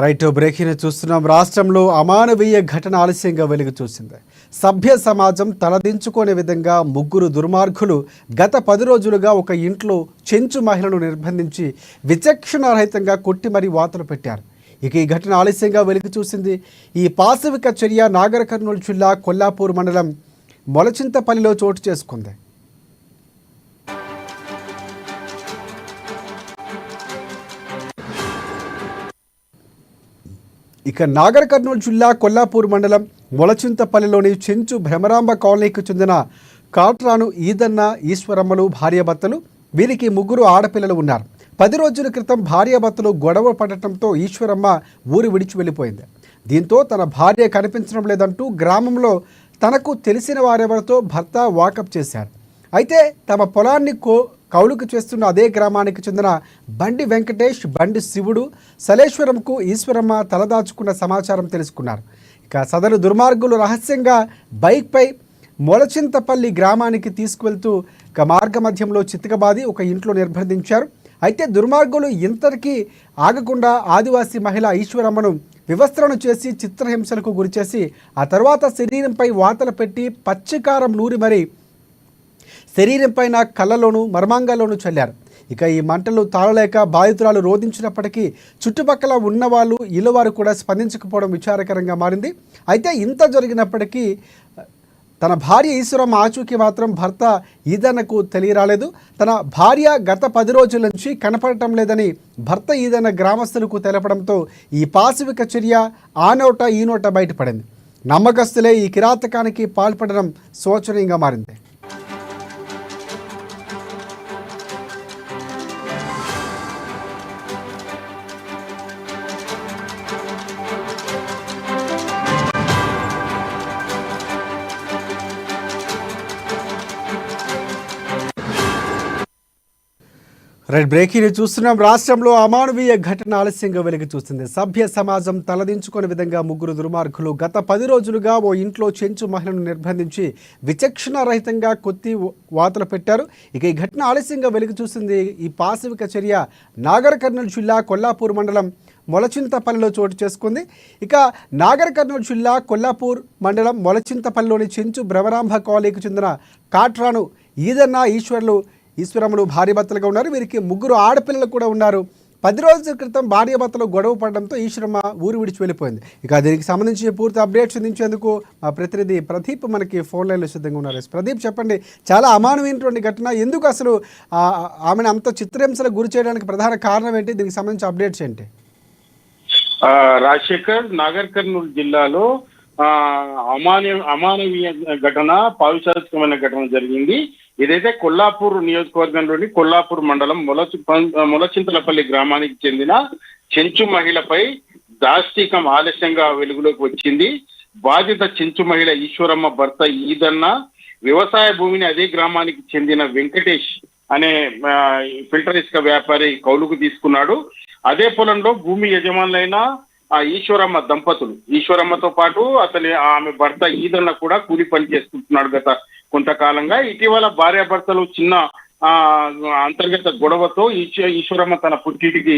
Right breaking చూస్తున్నాం. రాష్ట్రంలో అమానవీయ ఘటన ఆలస్యంగా వెలుగు చూసింది. సభ్య సమాజం తలదించుకునే విధంగా ముగ్గురు దుర్మార్గులు గత 10 రోజులుగా ఒక ఇంట్లో చెంచు మహిళను నిర్బంధించి విచక్షణారహితంగా కొట్టి మరీ వాతలు పెట్టారు. ఇక ఈ ఘటన ఆలస్యంగా వెలుగు చూసింది. ఈ పాశవిక చర్య నాగర్ కర్నూలు జిల్లా కొల్లాపూర్ మండలం మొలచింతపల్లిలో చోటు చేసుకుంది. ఇక నాగర్ కర్నూలు జిల్లా కొల్లాపూర్ మండలం మొలచింతపల్లిలోని చెంచు భ్రమరాంబ కాలనీకి చెందిన కాట్రాను ఈదన్న ఈశ్వరమ్మలు భార్యాభర్తలు. వీరికి 3 ఆడపిల్లలు ఉన్నారు. 10 రోజుల క్రితం భార్యాభర్తలు గొడవ పడటంతో ఈశ్వరమ్మ ఊరు విడిచి వెళ్ళిపోయింది. దీంతో తన భార్య కనిపించడం లేదంటూ గ్రామంలో తనకు తెలిసిన వారెవరితో భర్త వాకప్ చేశారు. అయితే తమ పొలాన్ని కౌలుకు చేస్తున్న అదే గ్రామానికి చెందిన బండి వెంకటేష్, బండి శివుడు, సలేశ్వరంకు ఈశ్వరమ్మ తలదాచుకున్న సమాచారం తెలుసుకున్నారు. ఇక సదరు దుర్మార్గులు రహస్యంగా బైక్పై మొలచింతపల్లి గ్రామానికి తీసుకువెళ్తూ ఇక మార్గ మధ్యంలో చితకబాది ఒక ఇంట్లో నిర్బంధించారు. అయితే దుర్మార్గులు ఇంతటికీ ఆగకుండా ఆదివాసీ మహిళ ఈశ్వరమ్మను వివస్త్రను చేసి చిత్రహింసలకు గురిచేసి ఆ తర్వాత శరీరంపై వాతలు పెట్టి పచ్చికారం నూరి మరీ శరీరంపైన కళ్ళలోనూ మర్మాంగాల్లోనూ చల్లారు. ఇక ఈ మంటలు తాళలేక బాధితురాలు రోధించినప్పటికీ చుట్టుపక్కల ఉన్నవాళ్ళు ఇళ్ళవారు కూడా స్పందించకపోవడం విచారకరంగా మారింది. అయితే ఇంత జరిగినప్పటికీ తన భార్య ఈశ్వరమ్మ ఆచూకీ మాత్రం భర్త ఈదన్నకు తెలియరాలేదు. తన భార్య గత 10 రోజుల నుంచి కనపడటం లేదని భర్త ఈదన్న గ్రామస్తులకు తెలపడంతో ఈ పాశవిక చర్య ఆ నోట ఈ నోట బయటపడింది. నమ్మకస్తులే ఈ కిరాతకానికి పాల్పడడం శోచనీయంగా మారింది. రైట్ బ్రేకింగ్ చూస్తున్నాం. రాష్ట్రంలో అమానవీయ ఘటన ఆలస్యంగా వెలుగు చూస్తుంది. సభ్య సమాజం తలదించుకునే విధంగా 3 దుర్మార్గులు గత 10 రోజులుగా ఓ ఇంట్లో చెంచు మహిళను నిర్బంధించి విచక్షణారహితంగా కొత్తి వాతలు పెట్టారు. ఇక ఈ ఘటన ఆలస్యంగా వెలుగు చూస్తుంది. ఈ పాశవిక చర్య నాగర్ కర్నూలు జిల్లా కొల్లాపూర్ మండలం మొలచింతపల్లిలో చోటు చేసుకుంది. ఇక నాగర్ కర్నూలు జిల్లా కొల్లాపూర్ మండలం మొలచింతపల్లిలోని చెంచు భ్రమరాంబ కాలనీకి చెందిన కాట్రాను ఈదన్న ఈశ్వరమ్మలు భార్యాభర్తలుగా ఉన్నారు. వీరికి 3 ఆడపిల్లలు కూడా ఉన్నారు. 10 రోజుల క్రితం భార్యాభర్తలు గొడవ పడడంతో ఈశ్వరమ్మ ఊరు విడిచి వెళ్ళిపోయింది. ఇక దీనికి సంబంధించి పూర్తి అప్డేట్స్ అందించేందుకు మా ప్రతినిధి ప్రదీప్ మనకి ఫోన్ లైన్లో సిద్ధంగా ఉన్నారు. ప్రదీప్, చెప్పండి, చాలా అమానవీయమైనటువంటి ఘటన. ఎందుకు అసలు ఆమెను అంత చిత్రహింసలకు గురి చేయడానికి ప్రధాన కారణం ఏంటి? దీనికి సంబంధించి అప్డేట్స్ ఏంటి? రాజశేఖర్, నాగర్ కర్నూలు జిల్లాలో అమానవీయ ఘటన, పారిచారికమైన ఘటన జరిగింది. ఇదైతే కొల్లాపూర్ నియోజకవర్గంలోని కొల్లాపూర్ మండలం మొలచింతలపల్లి గ్రామానికి చెందిన చెంచు మహిళపై దాష్టీకం ఆలస్యంగా వెలుగులోకి వచ్చింది. బాధిత చెంచు మహిళ ఈశ్వరమ్మ భర్త ఈదన్న వ్యవసాయ భూమిని అదే గ్రామానికి చెందిన వెంకటేష్ అనే ఫిల్టర్ ఇసుక వ్యాపారి కౌలుకు తీసుకున్నాడు. అదే పొలంలో భూమి యజమానులైన ఆ ఈశ్వరమ్మ దంపతులు, ఈశ్వరమ్మతో పాటు ఆమె భర్త ఈదన్న కూడా కూలి పని చేసుకుంటున్నాడు గత కొంతకాలంగా. ఇటీవల భార్యాభర్తలు చిన్న అంతర్గత గొడవతో ఈశ్వరమ్మ తన పుట్టింటికి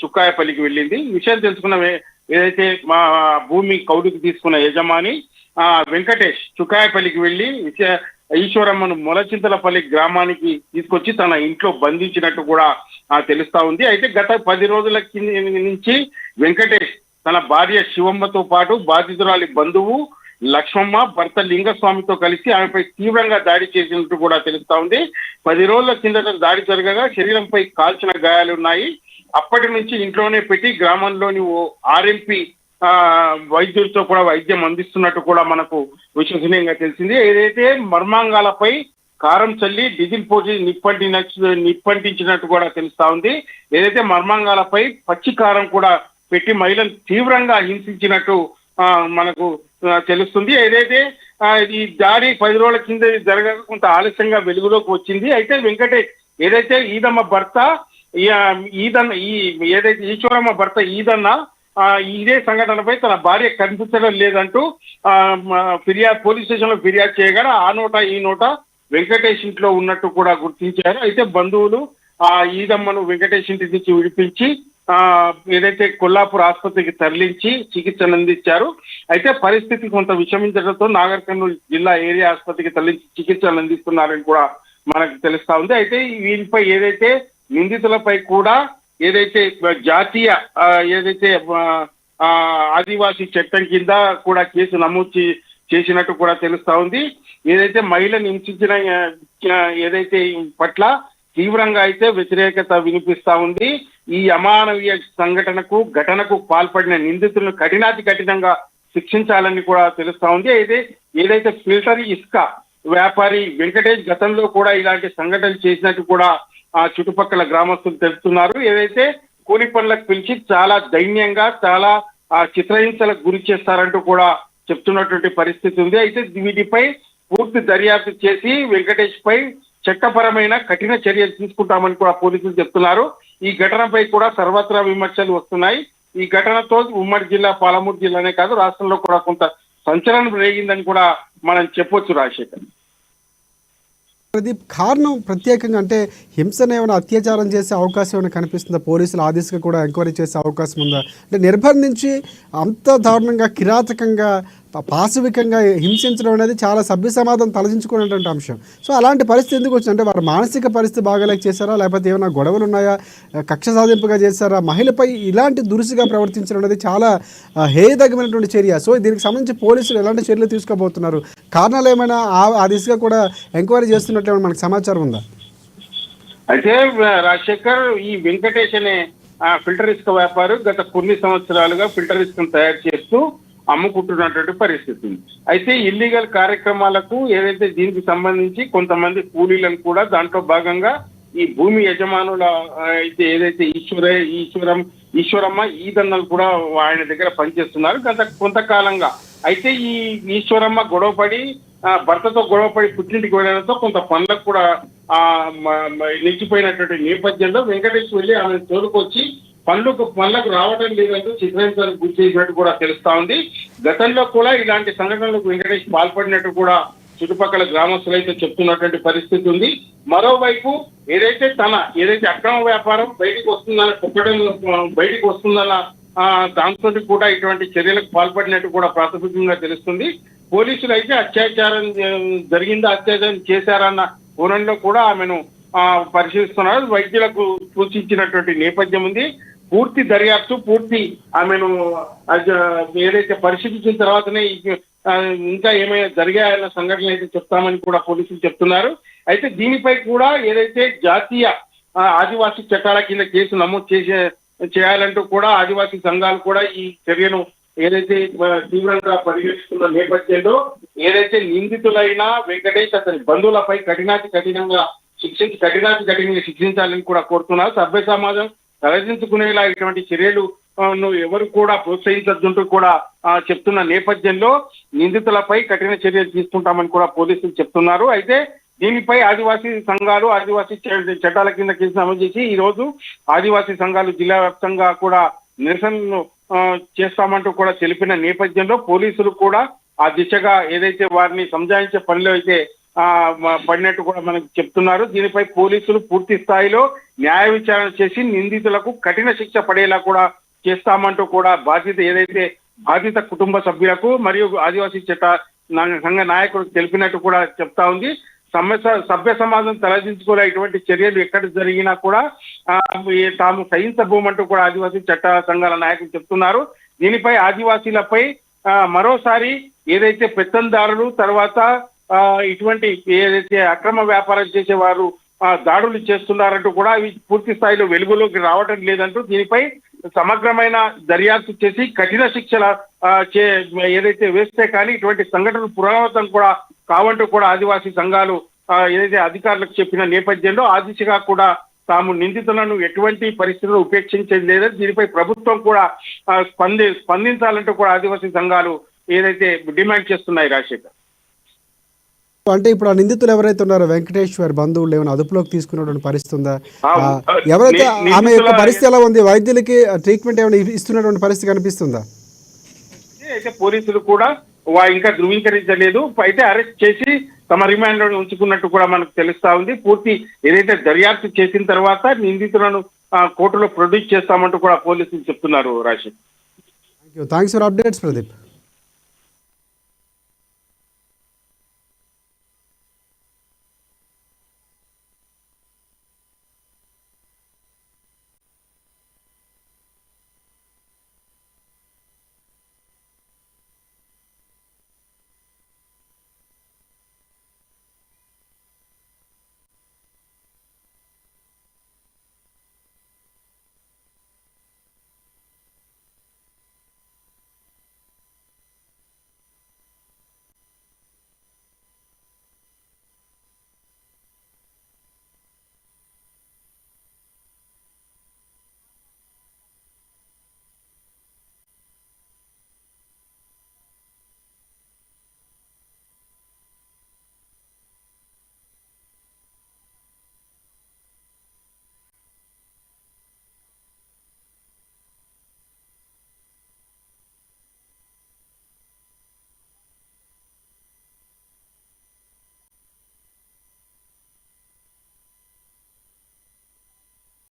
చుక్కాయపల్లికి వెళ్ళింది. విషయం తెలుసుకున్న ఏదైతే మా భూమి కౌలుకు తీసుకున్న యజమాని వెంకటేష్ చుక్కాయపల్లికి వెళ్లి ఈశ్వరమ్మను మొలచింతలపల్లి గ్రామానికి తీసుకొచ్చి తన ఇంట్లో బంధించినట్టు కూడా తెలుస్తా ఉంది. అయితే గత 10 రోజుల నుంచి వెంకటేష్ తన భార్య శివమ్మతో పాటు బాధితురాలి బంధువు లక్ష్మమ్మ, భర్త లింగస్వామితో కలిసి ఆమెపై తీవ్రంగా దాడి చేసినట్టు కూడా తెలుస్తా ఉంది. 10 రోజుల కిందట దాడి జరగగా శరీరంపై కాల్చిన గాయాలున్నాయి. అప్పటి నుంచి ఇంట్లోనే పెట్టి గ్రామంలోని ఓ ఆర్ఎంపీ వైద్యులతో కూడా వైద్యం అందిస్తున్నట్టు కూడా మనకు విశ్వసనీయంగా తెలిసింది. ఏదైతే మర్మాంగాలపై కారం చల్లి డీజిల్ పోసి నిప్పంటించినట్టు కూడా తెలుస్తా ఉంది. ఏదైతే మర్మాంగాలపై పచ్చి కారం కూడా పెట్టి మహిళను తీవ్రంగా హింసించినట్టు మనకు తెలుస్తుంది. ఏదైతే ఈ దాడి 10 రోజుల కింద జరగక కొంత ఆలస్యంగా వెలుగులోకి వచ్చింది. అయితే వెంకటేష్ ఏదైతే ఈదమ్మ భర్త ఏదైతే ఈశ్వరమ్మ భర్త ఈదన్న ఇదే సంఘటనపై తన భార్య కనిపించడం లేదంటూ పోలీస్ స్టేషన్ లో ఫిర్యాదు చేయగా ఆ నోట ఈ నోట వెంకటేష్ ఇంట్లో ఉన్నట్టు కూడా గుర్తించారు. అయితే బంధువులు ఈదమ్మను వెంకటేష్ ఇంటి నుంచి విడిపించి ఏదైతే కొల్లాపూర్ ఆసుపత్రికి తరలించి చికిత్సను అందించారు. అయితే పరిస్థితి కొంత విషమించడంతో నాగర్ కర్నూలు జిల్లా ఏరియా ఆసుపత్రికి తరలించి చికిత్సను అందిస్తున్నారని కూడా మనకు తెలుస్తా ఉంది. అయితే వీరిపై ఏదైతే నిందితులపై కూడా ఏదైతే జాతీయ ఏదైతే ఆదివాసీ చట్టం కింద కూడా కేసు నమోదు చేసినట్టు కూడా తెలుస్తా ఉంది. ఏదైతే మహిళను హింసించిన ఏదైతే పట్ల తీవ్రంగా అయితే వ్యతిరేకత వినిపిస్తా ఉంది. ఈ అమానవీయ ఘటనకు పాల్పడిన నిందితులను కఠినంగా శిక్షించాలని కూడా తెలుస్తా ఉంది. అయితే ఏదైతే ఫిల్టర్ ఇసుక వ్యాపారి వెంకటేష్ గతంలో కూడా ఇలాంటి సంఘటనలు చేసినట్టు కూడా చుట్టుపక్కల గ్రామస్తులు తెలుపుతున్నారు. ఏదైతే కూలి పనులకు పిలిచి చాలా దైన్యంగా చాలా చిత్రహింసలకు గురి చేస్తారంటూ కూడా చెప్తున్నటువంటి పరిస్థితి ఉంది. అయితే వీటిపై పూర్తి దర్యాప్తు చేసి వెంకటేష్ పై చట్టపరమైన కఠిన చర్యలు తీసుకుంటామని కూడా పోలీసులు చెప్తున్నారు. ఈ ఘటనపై కూడా సర్వత్రా విమర్శలు వస్తున్నాయి. ఈ ఘటనతో ఉమ్మడి జిల్లా పాలమూరు జిల్లానే కాదు రాష్ట్రంలో కూడా కొంత సంచలనం రేగిందని కూడా మనం చెప్పొచ్చు రాజశేఖర్. ప్రదీప్, కారణం ప్రత్యేకంగా అంటే హింసను ఏమైనా అత్యాచారం చేసే అవకాశం ఏమైనా కనిపిస్తుందా? పోలీసులు ఆ దిశగా కూడా ఎంక్వైరీ చేసే అవకాశం ఉందా? అంటే నిర్బంధించి అంత దారుణంగా కిరాతకంగా పాశవికంగా హింసించడం అనేది చాలా సభ్య సమాజం తలదించుకునేటువంటి అంశం. సో అలాంటి పరిస్థితి ఎందుకు వచ్చింది? అంటే వారి మానసిక పరిస్థితి బాగాలేక చేశారా, లేకపోతే ఏమైనా గొడవలు ఉన్నాయా, కక్ష సాధింపుగా చేశారా? మహిళపై ఇలాంటి దురుసుగా ప్రవర్తించడం అనేది చాలా హేయదగ్గమైనటువంటి చర్య. సో దీనికి సంబంధించి పోలీసులు ఎలాంటి చర్యలు తీసుకోబోతున్నారు? కారణాలు ఏమైనా ఆ దిశగా కూడా ఎంక్వైరీ చేస్తున్నట్లు ఏమైనా మనకు సమాచారం ఉందా? అయితే రాజశేఖర్, ఈ వెంకటేష్ అనే ఫిల్టర్ ఇసుక వ్యాపారి గత కొన్ని సంవత్సరాలుగా ఫిల్టర్ ఇసుకను తయారు చేస్తూ అమ్ముకుంటున్నటువంటి పరిస్థితి. అయితే ఇల్లీగల్ కార్యక్రమాలకు ఏదైతే దీనికి సంబంధించి కొంతమంది కూలీలను కూడా దాంట్లో భాగంగా ఈ భూమి యజమానుల అయితే ఏదైతే ఈశ్వరమ్మ ఈదన్నలు కూడా ఆయన దగ్గర పనిచేస్తున్నారు గత కొంతకాలంగా. అయితే ఈ ఈశ్వరమ్మ గొడవపడి భర్తతో గొడవపడి పుట్టింటికి వెళ్ళడంతో కొంత పనులకు కూడా నిలిచిపోయినటువంటి నేపథ్యంలో వెంకటేష్ వెళ్ళి ఆమెను తోలుకొచ్చి పనులకు రావడం లేదంటూ చిత్రహింసలకు గురి చేసినట్టు కూడా తెలుస్తా ఉంది. గతంలో కూడా ఇలాంటి సంఘటనలకు వెంకటేష్ పాల్పడినట్టు కూడా చుట్టుపక్కల గ్రామస్తులు అయితే చెప్తున్నటువంటి పరిస్థితి ఉంది. మరోవైపు ఏదైతే అక్రమ వ్యాపారం బయటికి వస్తుందన్న దాంతో కూడా ఇటువంటి చర్యలకు పాల్పడినట్టు కూడా ప్రాథమికంగా తెలుస్తుంది. పోలీసులు అయితే అత్యాచారం చేశారన్న కోణంలో కూడా ఆమెను పరిశీలిస్తున్నారు. వైద్యులకు సూచించినటువంటి నేపథ్యం ఉంది. పూర్తి దర్యాప్తు ఆమెను ఏదైతే పరిశీలించిన తర్వాతనే ఇంకా ఏమైనా జరిగాయన్న సంఘటనలు అయితే చెప్తామని కూడా పోలీసులు చెప్తున్నారు. అయితే దీనిపై కూడా ఏదైతే జాతీయ ఆదివాసీ చట్టాల కింద కేసు నమోదు చేయాలంటూ కూడా ఆదివాసీ సంఘాలు కూడా ఈ చర్యను ఏదైతే తీవ్రంగా పరిగణిస్తున్న నేపథ్యంలో ఏదైతే నిందితులైన వెంకటేష్ అతని బంధువులపై కఠినంగా శిక్షించాలని కూడా కోరుతున్నారు. సభ్య సమాజం తలదించుకునేలా ఇటువంటి చర్యలు ఎవరు కూడా ప్రోత్సహించద్దంటూ కూడా చెప్తున్న నేపథ్యంలో నిందితులపై కఠిన చర్యలు తీసుకుంటామని కూడా పోలీసులు చెప్తున్నారు. అయితే దీనిపై ఆదివాసీ సంఘాలు ఆదివాసీ చట్టాల కింద కేసు నమోదు చేసి ఈ రోజు ఆదివాసీ సంఘాలు జిల్లా వ్యాప్తంగా కూడా నిరసనలు చేస్తామంటూ కూడా తెలిపిన నేపథ్యంలో పోలీసులు కూడా ఆ దిశగా ఏదైతే వారిని సంజాయించే పనిలో అయితే పడినట్టు కూడా మనకు చెప్తున్నారు. దీనిపై పోలీసులు పూర్తి స్థాయిలో న్యాయ విచారణ చేసి నిందితులకు కఠిన శిక్ష పడేలా కూడా చేస్తామంటూ కూడా బాధిత కుటుంబ సభ్యులకు మరియు ఆదివాసీ సంఘ నాయకులకు తెలిపినట్టు కూడా చెప్తా ఉంది. సభ్య సమాజం తలదించుకోలే ఇటువంటి చర్యలు ఎక్కడ జరిగినా కూడా తాము సహించబోమంటూ కూడా ఆదివాసీ చట్ట సంఘాల నాయకులు చెప్తున్నారు. దీనిపై ఆదివాసీలపై మరోసారి ఏదైతే పెత్తందారులు తర్వాత ఇటువంటి ఏదైతే అక్రమ వ్యాపారం చేసేవారు దాడులు చేస్తున్నారంటూ కూడా అవి పూర్తి స్థాయిలో వెలుగులోకి రావటం లేదంటూ దీనిపై సమగ్రమైన దర్యాప్తు చేసి కఠిన శిక్షల ఏదైతే వేస్తే కానీ ఇటువంటి సంఘటనలు పునరావృతం కూడా కావంటూ కూడా ఆదివాసీ సంఘాలు ఏదైతే అధికారులకు చెప్పిన నేపథ్యంలో ఆ దిశగా కూడా తాము నిందితులను ఎటువంటి పరిస్థితుల్లో ఉపేక్షించేది లేదని దీనిపై ప్రభుత్వం కూడా స్పందించాలంటూ కూడా ఆదివాసీ సంఘాలు ఏదైతే డిమాండ్ చేస్తున్నాయి. రాజశేఖర్, అంటే ఇప్పుడు ఆ నిందితులు ఎవరైతే ఉన్నారో వెంకటేశ్వర్ బంధువులు ఏమైనా అదుపులోకి తీసుకున్నటువంటి పరిస్థితి ఉందా? ఎవరైతే ఆమె యొక్క పరిస్థితి ఎలా ఉంది? వైద్యులకి ట్రీట్మెంట్ ఏమైనా ఇస్తున్నటువంటి పరిస్థితి కనిపిస్తుందా? అయితే పోలీసులు కూడా ఇంకా ధృవీకరించలేదు. అయితే అరెస్ట్ చేసి తమ రిమాండ్ లో ఉంచుకున్నట్టు కూడా మనకు తెలుస్తా ఉంది. పూర్తి ఏదైతే దర్యాప్తు చేసిన తర్వాత నిందితులను కోర్టులో ప్రొడ్యూస్ చేస్తామంటూ కూడా పోలీసులు చెప్తున్నారు. రాశి థ్యాంక్స్ ఫర్ అప్డేట్స్ ప్రదీప్.